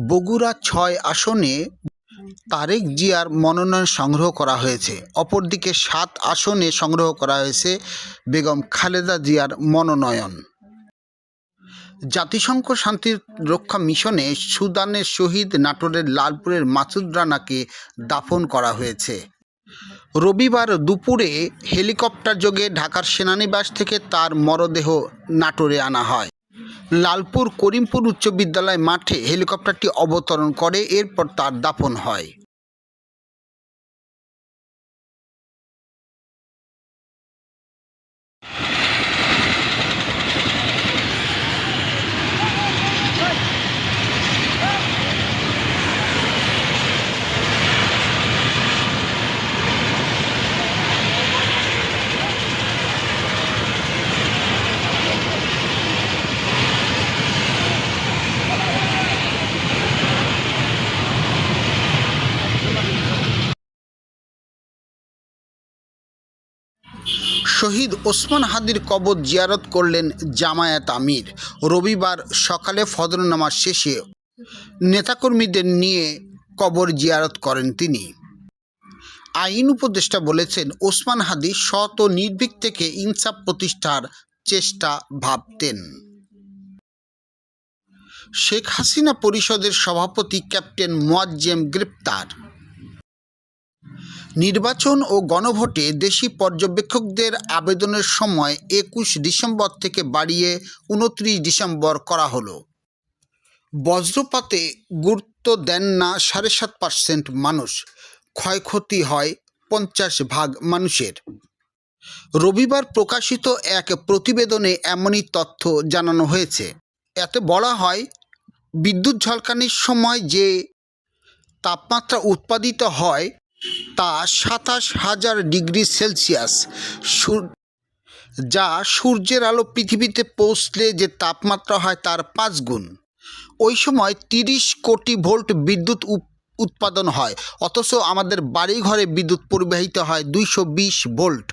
বগুড়া ৬ আসনে তারেক জিয়ার মনোনয়ন সংগ্রহ করা হয়েছে। অপরদিকে ৭ আসনে সংগ্রহ করা হয়েছে বেগম খালেদা জিয়ার মনোনয়ন। জাতিসংঘ শান্তিরক্ষা মিশনে সুদানের শহীদ নাটোরের লালপুরের মাসুদ রানাকে দাফন করা হয়েছে। রবিবার দুপুরে হেলিকপ্টার যোগে ঢাকার সেনানিবাস থেকে তার মরদেহ নাটোরে আনা হয়। লালপুর করিমপুর উচ্চ বিদ্যালয় মাঠে হেলিকপ্টারটি অবতরণ করে, এরপর তার দাফন হয়। শহীদ ওসমান হাদির কবর জিয়ারত করলেন জামায়াত আমির। রবিবার সকালে ফজর নামাজ শেষে নেতাকর্মীদের নিয়ে কবর জিয়ারত করেন তিনি। আইন উপদেষ্টা বলেছেন, ওসমান হাদি সৎ ও নির্ভীক থেকে ইনসাফ প্রতিষ্ঠার চেষ্টা ভাবতেন। শেখ হাসিনা পরিষদের সভাপতি ক্যাপ্টেন মোয়াজ্জেম গ্রেপ্তার। নির্বাচন ও গণভোটে দেশি পর্যবেক্ষকদের আবেদনের সময় ২১ ডিসেম্বর থেকে বাড়িয়ে ২৯ ডিসেম্বর করা হলো। বজ্রপাতে গুরুত্ব দেন না ৭.৫% মানুষ, ক্ষয়ক্ষতি হয় ৫০% মানুষের। রবিবার প্রকাশিত এক প্রতিবেদনে এমনই তথ্য জানানো হয়েছে। এতে বলা হয়, বিদ্যুৎ ঝলকানির সময় যে তাপমাত্রা উৎপাদিত হয় তা ২৭,০০০ ডিগ্রি সেলসিয়াস, যা সূর্যের আলো পৃথিবীতে পৌঁছলে যে তাপমাত্রা হয় তার ৫ গুণ। ওই সময় ৩০ কোটি ভোল্ট বিদ্যুৎ উৎপাদন হয়, অথচ আমাদের বাড়িঘরে বিদ্যুৎ পরিবাহিত হয় ২২০ ভোল্ট।